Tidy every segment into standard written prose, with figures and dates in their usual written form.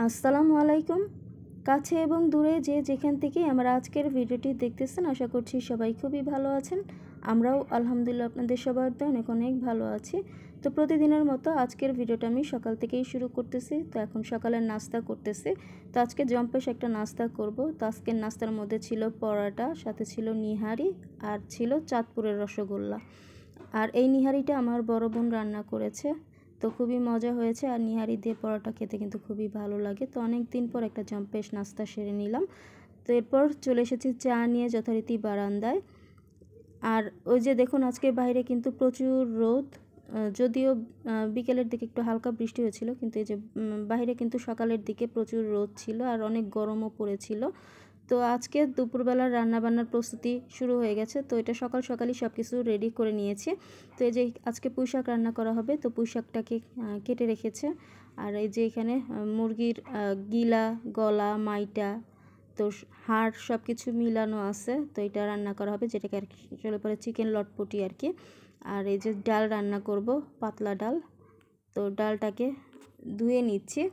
আসসালামু আলাইকুম। কাছে এবং দূরে যে যেখান থেকে আমার আজকের ভিডিওটি দেখতেছেন, আশা করছি সবাই খুবই ভালো আছেন। আমরাও আলহামদুলিল্লাহ আপনাদের সবার তো অনেক অনেক ভালো আছি। তো প্রতিদিনের মতো আজকের ভিডিওটা আমি সকাল থেকেই শুরু করতেছি। তো এখন সকালের নাস্তা করতেছি। তো আজকে জম্পেশ একটা নাস্তা করব। তো আজকের নাস্তার মধ্যে ছিল পরোটা, সাথে ছিল নিহারি আর ছিল চাঁদপুরের রসগোল্লা। আর এই নিহারিটা আমার বড় বোন রান্না করেছে। তো খুবই মজা হয়েছে। আর নিহারি দিয়ে পরোটা খেতে কিন্তু খুবই ভালো লাগে। তো অনেক দিন পর একটা জম্পেশ নাস্তা সেরে নিলাম। তো এরপর চলে এসেছি চা নিয়ে যথারীতি বারান্দায়। আর ওই যে দেখুন, আজকে বাইরে কিন্তু প্রচুর রোদ। যদিও বিকেলের দিকে একটু হালকা বৃষ্টি হয়েছিল, কিন্তু এই যে বাইরে কিন্তু সকালের দিকে প্রচুর রোদ ছিল আর অনেক গরমও পড়েছিল। তো আজকে দুপুরবেলার রান্নাবান্নার প্রস্তুতি শুরু হয়ে গেছে। তো এটা সকাল সকালই সব কিছু রেডি করে নিয়েছি। তো এই যে আজকে পুঁই শাক রান্না করা হবে, তো পুঁই শাকটাকে কেটে রেখেছে। আর এই যে এখানে মুরগির গিলা, গলা, মাইটা, তো হাড় সব কিছু মিলানো আছে। তো এটা রান্না করা হবে, যেটাকে আর কি চলে পরে চিকেন লটপটি আর কি। আর এই যে ডাল রান্না করব, পাতলা ডাল। তো ডালটাকে ধুয়ে নিচ্ছি।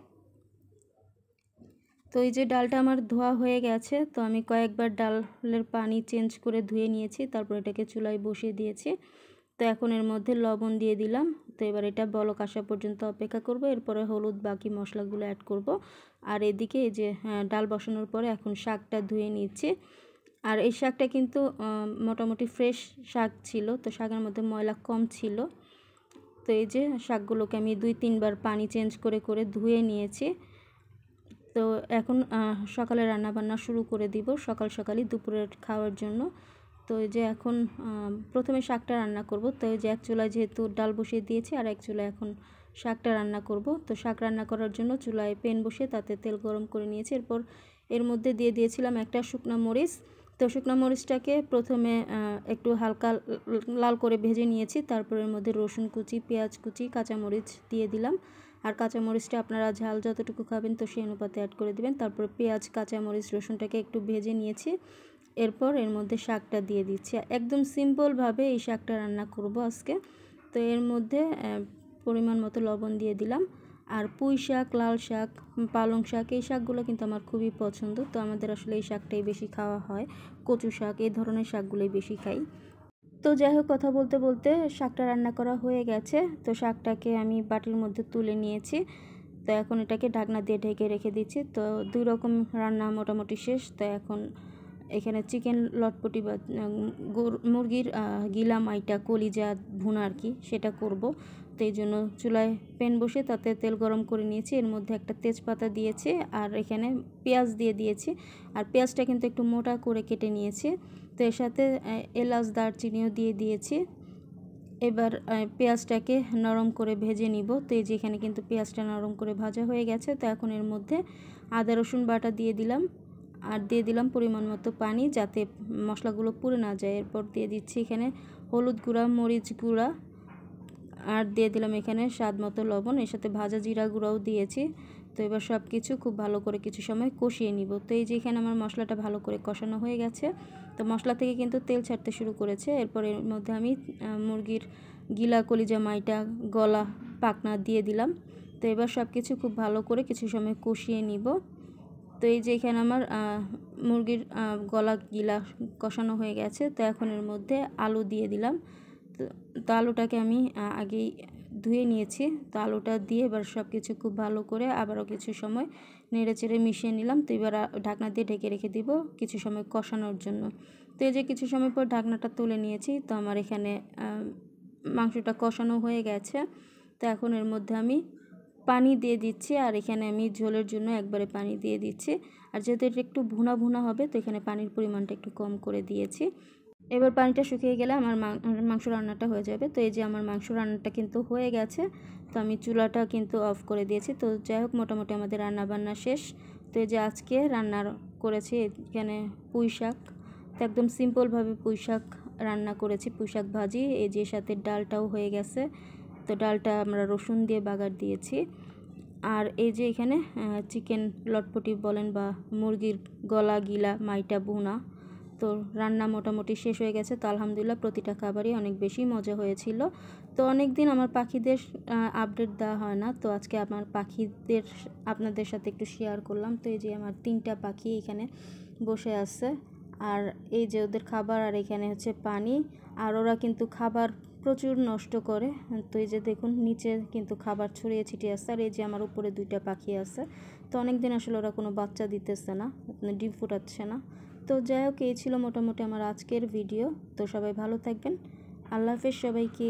তো এই যে ডালটা আমার ধোয়া হয়ে গেছে। তো আমি কয়েকবার ডালের পানি চেঞ্জ করে ধুয়ে নিয়েছি, তারপর এটাকে চুলায় বসিয়ে দিয়েছি। তো এখন এর মধ্যে লবণ দিয়ে দিলাম। তো এবার এটা বলক আসা পর্যন্ত অপেক্ষা করব। এরপরে হলুদ, বাকি মশলাগুলো অ্যাড করব। আর এদিকে এই যে ডাল বসানোর পরে এখন শাকটা ধুয়ে নিচ্ছি। আর এই শাকটা কিন্তু মোটামুটি ফ্রেশ শাক ছিল, তো শাকের মধ্যে ময়লা কম ছিল। তো এই যে শাকগুলোকে আমি 2-3 বার পানি চেঞ্জ করে করে ধুয়ে নিয়েছি। তো এখন সকালে রান্নাবান্না শুরু করে দিব, সকাল সকালই দুপুরের খাওয়ার জন্য। তো এই যে এখন প্রথমে শাকটা রান্না করব। তো এই যে এক চুলায় যেহেতু ডাল বসিয়ে দিয়েছি, আর এক চুলায় এখন শাকটা রান্না করব। তো শাক রান্না করার জন্য চুলায় প্যান বসিয়ে তাতে তেল গরম করে নিয়েছি। এরপর এর মধ্যে দিয়ে দিয়েছিলাম একটা শুকনো মরিচ। তো শুকনো মরিচটাকে প্রথমে একটু হালকা লাল করে ভেজে নিয়েছি। তারপর এর মধ্যে রসুন কুচি, পেঁয়াজ কুচি, কাঁচামরিচ দিয়ে দিলাম। আর কাঁচামরিচটা আপনারা ঝাল যতটুকু খাবেন তো সেই অনুপাতে অ্যাড করে দিবেন। তারপর পেঁয়াজ, কাঁচামরিচ, রসুনটাকে একটু ভেজে নিয়েছি। এরপর এর মধ্যে শাকটা দিয়ে দিচ্ছি। একদম সিম্পলভাবে এই শাকটা রান্না করব আজকে। তো এর মধ্যে পরিমাণ মতো লবণ দিয়ে দিলাম। আর পুঁই শাক, লাল শাক, পালং শাক, এই শাকগুলো কিন্তু আমার খুবই পছন্দ। তো আমাদের আসলে এই শাকটাই বেশি খাওয়া হয়। কচু শাক, এই ধরনের শাকগুলোই বেশি খাই। তো যাই হোক, কথা বলতে বলতে শাকটা রান্না করা হয়ে গেছে। তো শাকটাকে আমি বাটির মধ্যে তুলে নিয়েছি। তো এখন এটাকে ঢাকনা দিয়ে ঢেকে রেখে দিচ্ছি। তো 2 রকম রান্না মোটামুটি শেষ। তো এখন এখানে চিকেন লটপটি বা মুরগির গিলা, মাইটা, কলিজা ভুনা আর কি, সেটা করব। তো এই জন্য চুলায় প্যান বসে তাতে তেল গরম করে নিয়েছি। এর মধ্যে একটা তেজপাতা দিয়েছি, আর এখানে পেঁয়াজ দিয়ে দিয়েছি। আর পেঁয়াজটা কিন্তু একটু মোটা করে কেটে নিয়েছি। তো এর সাথে এলাচ, দারচিনিও দিয়ে দিয়েছি। এবার পেঁয়াজটাকে নরম করে ভেজে নিব। তো এই যে এখানে কিন্তু পেঁয়াজটা নরম করে ভাজা হয়ে গেছে। তো এখন এর মধ্যে আদা রসুন বাটা দিয়ে দিলাম। আর দিয়ে দিলাম পরিমাণ মতো পানি, যাতে মশলাগুলো পুড়ে না যায়। এরপর দিয়ে দিচ্ছি এখানে হলুদ গুঁড়া, মরিচ গুঁড়া, আর দিয়ে দিলাম এখানে স্বাদ মতো লবণ। এর সাথে ভাজা জিরা গুঁড়াও দিয়েছি। তো এবার সব কিছু খুব ভালো করে কিছু সময় কষিয়ে নিব। তো এই যে এখানে আমার মশলাটা ভালো করে কষানো হয়ে গেছে। তো মশলা থেকে কিন্তু তেল ছাড়তে শুরু করেছে। এরপর এর মধ্যে আমি মুরগির গিলা, কলিজা, মাইটা, গলা, পাখনা দিয়ে দিলাম। তো এবার সব কিছু খুব ভালো করে কিছু সময় কষিয়ে নিব। তো এই যে এখানে আমার মুরগির গলা, গিলা কষানো হয়ে গেছে। তো এখন এর মধ্যে আলু দিয়ে দিলাম। তো আলুটাকে আমি আগেই ধুয়ে নিয়েছি। তো আলুটা দিয়ে এবার সব কিছু খুব ভালো করে আবারও কিছু সময় নেড়ে চেড়ে মিশিয়ে নিলাম। তো এবার ঢাকনা দিয়ে ঢেকে রেখে দিব কিছু সময় কষানোর জন্য। তো এই যে কিছু সময় পর ঢাকনাটা তুলে নিয়েছি। তো আমার এখানে মাংসটা কষানো হয়ে গেছে। তো এখন এর মধ্যে আমি পানি দিয়ে দিচ্ছি। আর এখানে আমি ঝোলের জন্য একবারে পানি দিয়ে দিচ্ছি। আর যেহেতু এটা একটু ভুনা ভুনা হবে, তো এখানে পানির পরিমাণটা একটু কম করে দিয়েছি। এবার পানিটা শুকিয়ে গেলে আমার মাংস রান্নাটা হয়ে যাবে। তো এই যে আমার মাংস রান্নাটা কিন্তু হয়ে গেছে। তো আমি চুলাটা কিন্তু অফ করে দিয়েছি। তো যাই হোক, মোটামুটি আমাদের রান্না বান্না শেষ। তো এই যে আজকে রান্না করেছি এখানে পুঁই শাক। তো একদম সিম্পলভাবে পুঁই শাক রান্না করেছি, পুঁই শাক ভাজি। এই যে সাথে ডালটাও হয়ে গেছে। তো ডালটা আমরা রসুন দিয়ে বাগার দিয়েছি। আর এই যে এখানে চিকেন লটপটি বলেন বা মুরগির গলা, গিলা, মাইটা ভুনা। তো রান্না মোটামুটি শেষ হয়ে গেছে। তো আলহামদুলিল্লাহ প্রতিটা খাবারই অনেক বেশি মজা হয়েছিল। তো অনেক দিন আমার পাখিদের আপডেট দেওয়া হয় না, তো আজকে আমার পাখিদের আপনাদের সাথে একটু শেয়ার করলাম। তো এই যে আমার 3টা পাখি এখানে বসে আছে, আর এই যে ওদের খাবার, আর এখানে হচ্ছে পানি। আর ওরা কিন্তু খাবার প্রচুর নষ্ট করে। তো এই যে দেখুন নিচে কিন্তু খাবার ছড়িয়ে ছিটিয়ে আছে। আর এই যে আমার উপরে 2টা পাখি আছে। তো অনেক দিন আসলে ওরা কোনো বাচ্চা দিতেছে না, ডিম ফোটাচ্ছে না। তো যাই হোক, এই ছিল মোটামুটি আমার আজকের ভিডিও। তো সবাই ভালো থাকবেন। আল্লাহ হাফেজ সবাইকে।